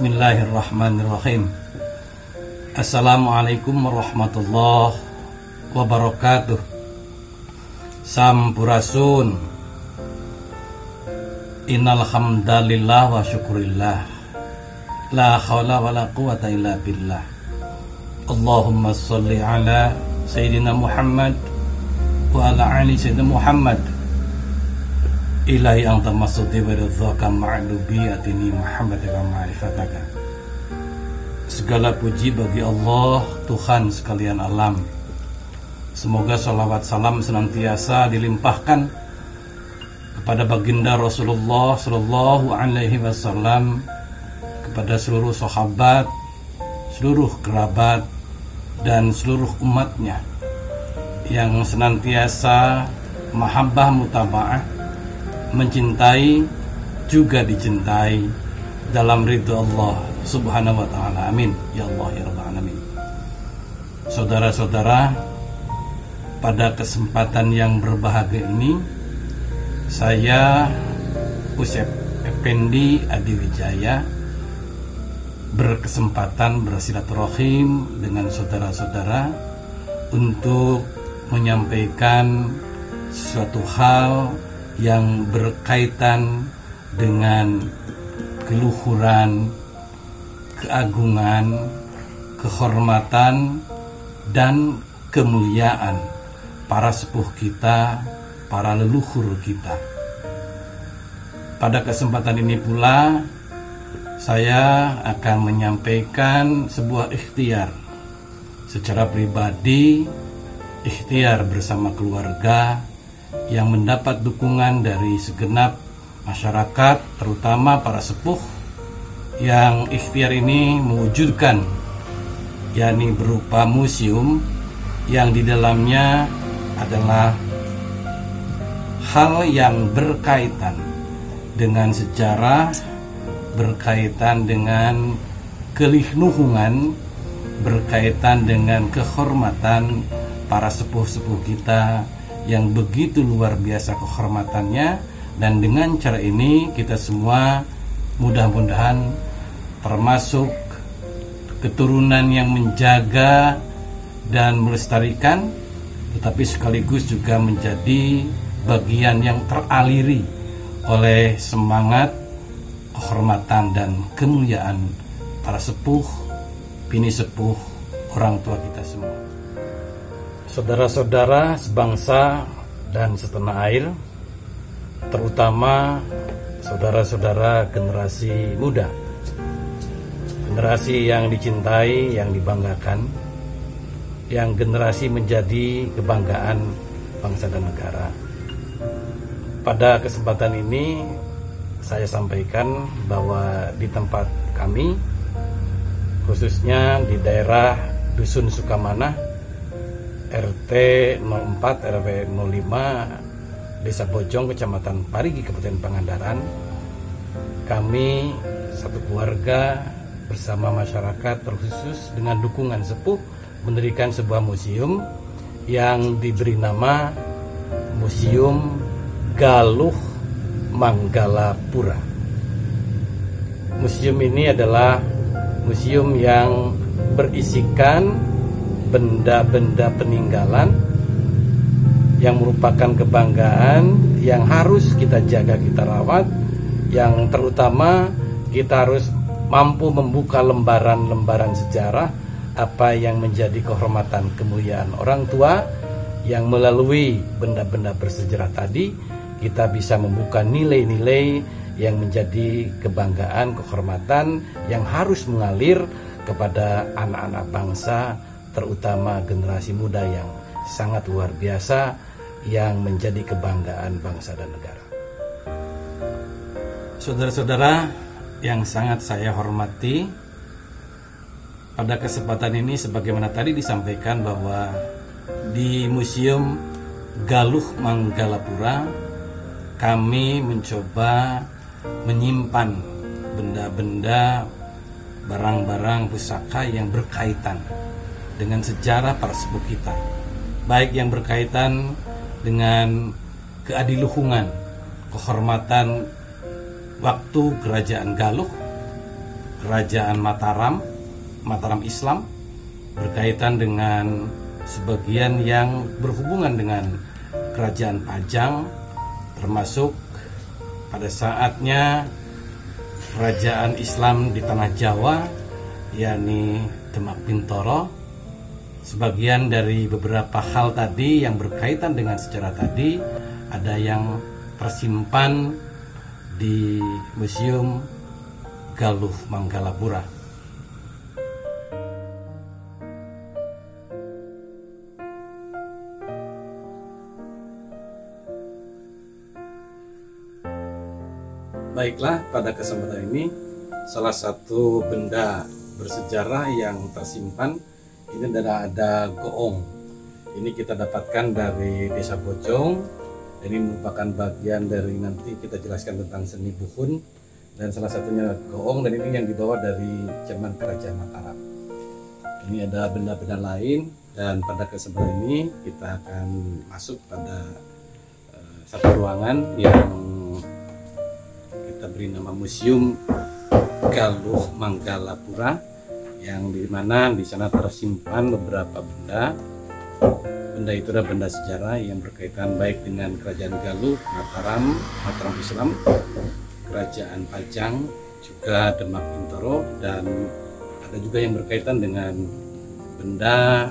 Bismillahirrahmanirrahim. Assalamualaikum warahmatullahi wabarakatuh. Sampurasun. Innal hamdalillah wa syukurillah. La haula wala quwata illa billah. Allahumma sholli ala Sayyidina Muhammad wa ala ali Sayyidina Muhammad. Ilahi anta masudi wa ridhaka ma'lubiyatini Muhammad wa ma'rifataka. Segala puji bagi Allah, Tuhan sekalian alam. Semoga salawat salam senantiasa dilimpahkan kepada baginda Rasulullah Sallallahu Alaihi Wasallam, kepada seluruh sahabat, seluruh kerabat, dan seluruh umatnya yang senantiasa mahabbah mutaba'ah, mencintai juga dicintai dalam ridha Allah Subhanahu wa taala. Amin ya Allah ya rabbal alamin. Saudara-saudara, pada kesempatan yang berbahagia ini saya Usep Effendi Adiwijaya berkesempatan bersilaturahim dengan saudara-saudara untuk menyampaikan suatu hal yang berkaitan dengan keluhuran, keagungan, kehormatan, dan kemuliaan para sepuh kita, para leluhur kita. Pada kesempatan ini pula saya akan menyampaikan sebuah ikhtiar secara pribadi, ikhtiar bersama keluarga yang mendapat dukungan dari segenap masyarakat, terutama para sepuh, yang ikhtiar ini mewujudkan, yakni berupa museum yang di dalamnya adalah hal yang berkaitan dengan sejarah, berkaitan dengan kelihnuhungan, berkaitan dengan kehormatan para sepuh-sepuh kita yang begitu luar biasa kehormatannya. Dan dengan cara ini kita semua mudah-mudahan termasuk keturunan yang menjaga dan melestarikan, tetapi sekaligus juga menjadi bagian yang teraliri oleh semangat, kehormatan, dan kemuliaan para sepuh, bini sepuh, orang tua kita semua. Saudara-saudara sebangsa dan setanah air, terutama saudara-saudara generasi muda, generasi yang dicintai, yang dibanggakan, yang generasi menjadi kebanggaan bangsa dan negara. Pada kesempatan ini saya sampaikan bahwa di tempat kami, khususnya di daerah Dusun Sukamanah, RT 04 RW 05 Desa Bojong, Kecamatan Parigi, Kabupaten Pangandaran, kami satu keluarga bersama masyarakat, terkhusus dengan dukungan sepuh, mendirikan sebuah museum yang diberi nama Museum Galuh Manggalapura. Museum ini adalah museum yang berisikan benda-benda peninggalan yang merupakan kebanggaan yang harus kita jaga, kita rawat, yang terutama kita harus mampu membuka lembaran-lembaran sejarah apa yang menjadi kehormatan kemuliaan orang tua, yang melalui benda-benda bersejarah tadi kita bisa membuka nilai-nilai yang menjadi kebanggaan, kehormatan yang harus mengalir kepada anak-anak bangsa, terutama generasi muda yang sangat luar biasa, yang menjadi kebanggaan bangsa dan negara. Saudara-saudara yang sangat saya hormati, pada kesempatan ini sebagaimana tadi disampaikan bahwa di Museum Galuh Manggalapura kami mencoba menyimpan benda-benda, barang-barang pusaka yang berkaitan dengan sejarah para sepuh kita, baik yang berkaitan dengan keadiluhungan, kehormatan waktu kerajaan Galuh kerajaan Mataram Islam, berkaitan dengan sebagian yang berhubungan dengan kerajaan Pajang, termasuk pada saatnya kerajaan Islam di tanah Jawa, yakni Demak Bintoro. Sebagian dari beberapa hal tadi yang berkaitan dengan sejarah tadi ada yang tersimpan di Museum Galuh Manggalapura. Baiklah, pada kesempatan ini salah satu benda bersejarah yang tersimpan ini adalah ada goong. Ini kita dapatkan dari Desa Bojong. Ini merupakan bagian dari, nanti kita jelaskan tentang seni buhun, dan salah satunya goong, dan ini yang dibawa dari zaman Kerajaan Mataram. Ini ada benda-benda lain, dan pada kesempatan ini kita akan masuk pada satu ruangan yang kita beri nama Museum Galuh Manggalapura, yang dimana di sana tersimpan beberapa benda. Benda itu adalah benda sejarah yang berkaitan baik dengan Kerajaan Galuh, Mataram Islam, Kerajaan Pajang, juga Demak Bintoro, dan ada juga yang berkaitan dengan benda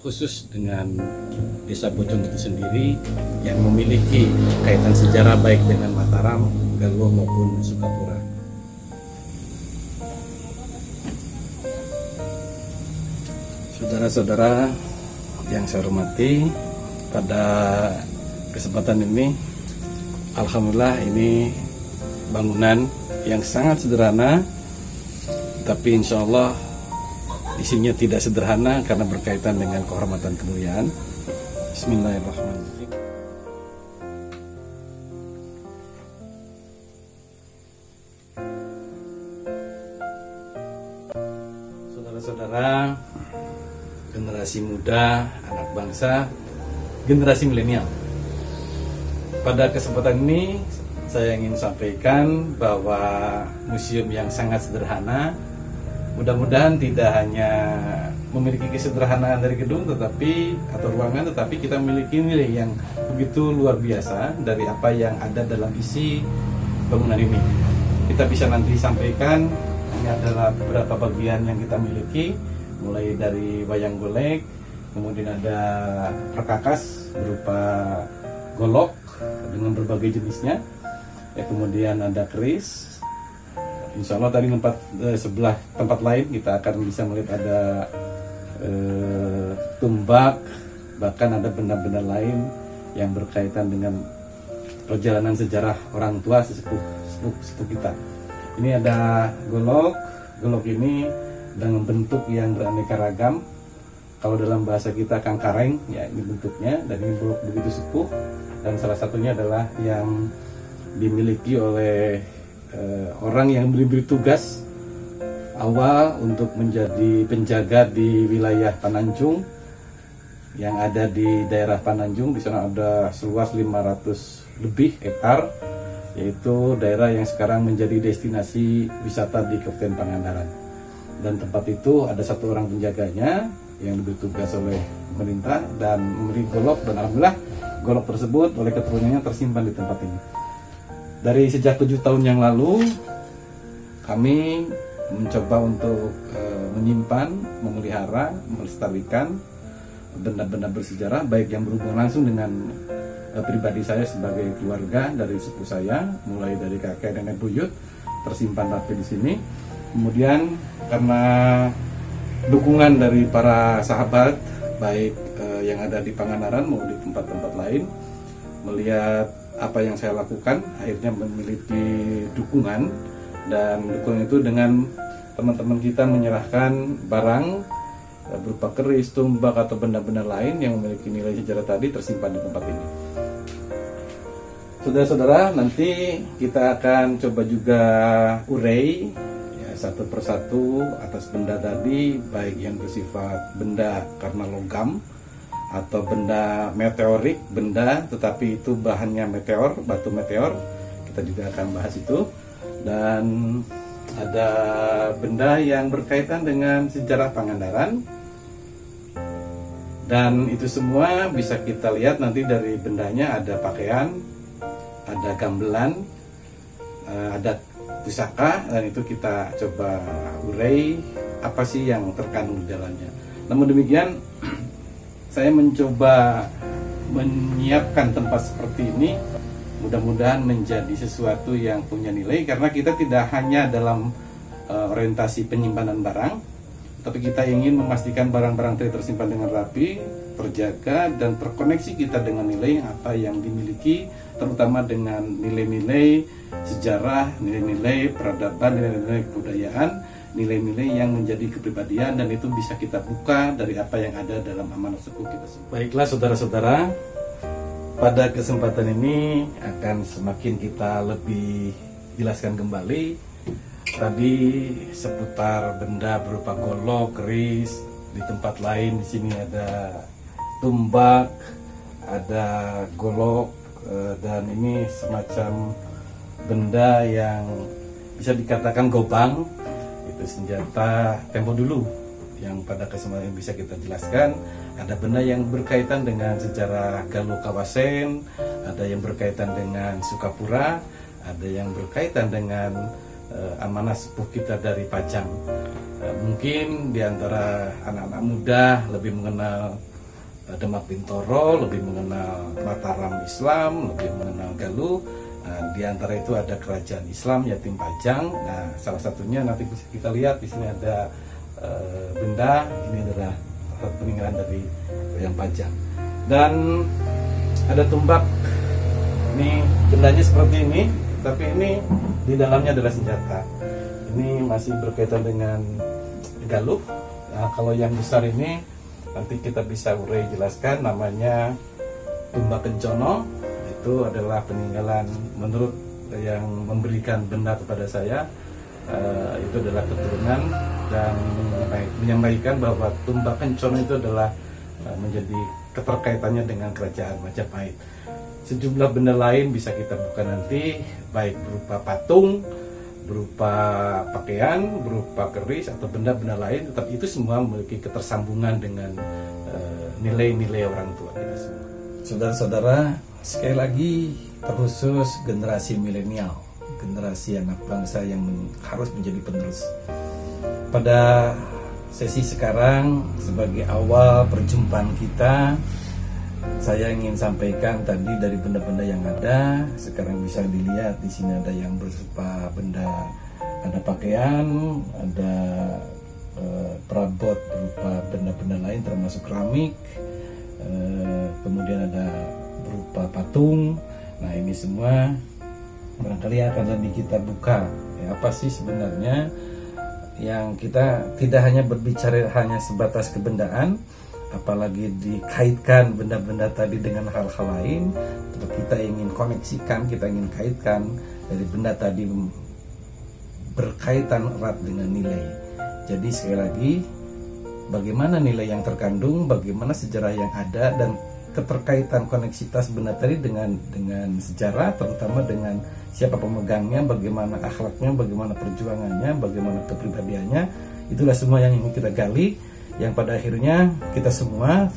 khusus dengan Desa Bojong itu sendiri yang memiliki kaitan sejarah baik dengan Mataram, Galuh maupun Sukapura. Saudara-saudara yang saya hormati, pada kesempatan ini alhamdulillah ini bangunan yang sangat sederhana, tapi insya Allah isinya tidak sederhana karena berkaitan dengan kehormatan kemuliaan. Bismillahirrahmanirrahim. Saudara-saudara, generasi muda, anak bangsa, generasi milenial. Pada kesempatan ini saya ingin sampaikan bahwa museum yang sangat sederhana, mudah-mudahan tidak hanya memiliki kesederhanaan dari gedung atau ruangan, tetapi kita memiliki nilai yang begitu luar biasa dari apa yang ada dalam isi bangunan ini. Kita bisa nanti sampaikan, ini adalah beberapa bagian yang kita miliki, mulai dari wayang golek, kemudian ada perkakas berupa golok dengan berbagai jenisnya, kemudian ada keris. Insya Allah tadi sebelah tempat lain kita akan bisa melihat ada tumbak, bahkan ada benda-benda lain yang berkaitan dengan perjalanan sejarah orang tua sesepuh kita. Ini ada golok ini dengan bentuk yang beraneka ragam. Kalau dalam bahasa kita kangkareng, ya ini bentuknya, dan ini begitu sepuh, dan salah satunya adalah yang dimiliki oleh orang yang diberi tugas awal untuk menjadi penjaga di wilayah Pananjung, yang ada di daerah Pananjung. Di sana ada seluas 500 lebih hektar, yaitu daerah yang sekarang menjadi destinasi wisata di Kabupaten Pangandaran. Dan tempat itu ada satu orang penjaganya yang diberi tugas oleh pemerintah dan memberi golok, dan alhamdulillah golok tersebut oleh keturunannya tersimpan di tempat ini. Dari sejak 7 tahun yang lalu kami mencoba untuk menyimpan, memelihara, melestarikan benda-benda bersejarah, baik yang berhubungan langsung dengan pribadi saya sebagai keluarga, dari sepupu saya, mulai dari kakek nenek buyut, tersimpan rapi di sini. Kemudian karena dukungan dari para sahabat, baik yang ada di Pangandaran maupun di tempat-tempat lain, melihat apa yang saya lakukan, akhirnya memiliki dukungan, dan dukungan itu dengan teman-teman kita menyerahkan barang berupa keris, tumbak, atau benda-benda lain yang memiliki nilai sejarah tadi tersimpan di tempat ini. Saudara-saudara, nanti kita akan coba juga urai satu persatu atas benda tadi, baik yang bersifat benda karena logam atau benda meteorik, benda tetapi itu bahannya meteor, batu meteor. Kita juga akan bahas itu. Dan ada benda yang berkaitan dengan sejarah Pangandaran, dan itu semua bisa kita lihat nanti dari bendanya. Ada pakaian, ada gamelan, ada pusaka, dan itu kita coba urai apa sih yang terkandung di dalamnya. Namun demikian, saya mencoba menyiapkan tempat seperti ini mudah-mudahan menjadi sesuatu yang punya nilai, karena kita tidak hanya dalam orientasi penyimpanan barang, tapi kita ingin memastikan barang-barang tersimpan dengan rapi, terjaga, dan terkoneksi kita dengan nilai apa yang dimiliki, terutama dengan nilai-nilai sejarah, nilai-nilai peradaban, nilai-nilai kebudayaan, nilai-nilai yang menjadi kepribadian, dan itu bisa kita buka dari apa yang ada dalam amanat sepuh kita semua. Baiklah saudara-saudara, pada kesempatan ini akan semakin kita lebih jelaskan kembali tadi seputar benda berupa golok, keris. Di tempat lain di sini ada tumbak, ada golok, dan ini semacam benda yang bisa dikatakan gobang. Itu senjata tempo dulu yang pada kesempatan ini bisa kita jelaskan. Ada benda yang berkaitan dengan sejarah Galuh Kawasen, ada yang berkaitan dengan Sukapura, ada yang berkaitan dengan amanah sepuh kita dari Pajang. Mungkin di antara anak-anak muda lebih mengenal Demak Bintoro, lebih mengenal Mataram Islam, lebih mengenal Galuh. Di antara itu ada kerajaan Islam Yatim Pajang. Nah, salah satunya nanti bisa kita lihat di sini ada benda, ini adalah peninggalan dari yang Pajang. Dan ada tumbak. Ini bendanya seperti ini, tapi ini di dalamnya adalah senjata. Ini masih berkaitan dengan Galuh. Nah, kalau yang besar ini nanti kita bisa urai jelaskan, namanya Tumbak Kencono. Itu adalah peninggalan menurut yang memberikan benda kepada saya. Itu adalah keturunan, dan menyampaikan bahwa Tumbak Kencono itu adalah menjadi keterkaitannya dengan kerajaan Majapahit. Sejumlah benda lain bisa kita buka nanti, baik berupa patung, berupa pakaian, berupa keris, atau benda-benda lain, tetapi itu semua memiliki ketersambungan dengan nilai-nilai orang tua kita semua. Saudara-saudara, sekali lagi terkhusus generasi milenial, generasi anak bangsa yang harus menjadi penerus. Pada sesi sekarang, sebagai awal perjumpaan kita, saya ingin sampaikan tadi dari benda-benda yang ada. Sekarang bisa dilihat di sini ada yang berupa benda, ada pakaian, ada perabot berupa benda-benda lain termasuk keramik, kemudian ada berupa patung. Nah, ini semua barangkali akan lebih kita buka. Ya, apa sih sebenarnya yang kita tidak hanya berbicara hanya sebatas kebendaan, apalagi dikaitkan benda-benda tadi dengan hal-hal lain. Kita ingin koneksikan, kita ingin kaitkan dari benda tadi berkaitan erat dengan nilai. Jadi sekali lagi, bagaimana nilai yang terkandung, bagaimana sejarah yang ada, dan keterkaitan koneksitas benda tadi dengan sejarah, terutama dengan siapa pemegangnya, bagaimana akhlaknya, bagaimana perjuangannya, bagaimana kepribadiannya. Itulah semua yang ingin kita gali, yang pada akhirnya kita semua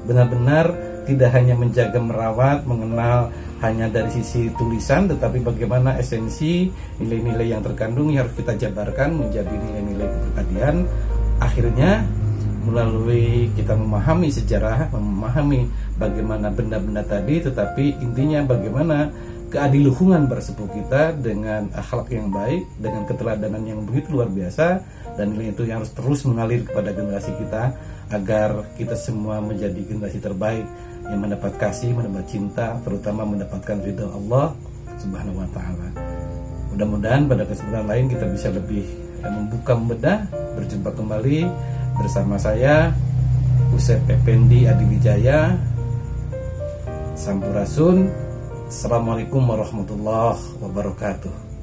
benar-benar tidak hanya menjaga, merawat, mengenal hanya dari sisi tulisan, tetapi bagaimana esensi nilai-nilai yang terkandung yang harus kita jabarkan menjadi nilai-nilai kepribadian. Akhirnya melalui kita memahami sejarah, memahami bagaimana benda-benda tadi, tetapi intinya bagaimana keadiluhungan bersepuh kita dengan akhlak yang baik, dengan keteladanan yang begitu luar biasa, dan nilai itu yang harus terus mengalir kepada generasi kita, agar kita semua menjadi generasi terbaik yang mendapat kasih, mendapat cinta, terutama mendapatkan ridha Allah Subhanahu wa Ta'ala. Mudah-mudahan pada kesempatan lain kita bisa lebih membuka, membedah. Berjumpa kembali bersama saya Usep Effendi Adiwijaya, Sampurasun. Assalamualaikum warahmatullahi wabarakatuh.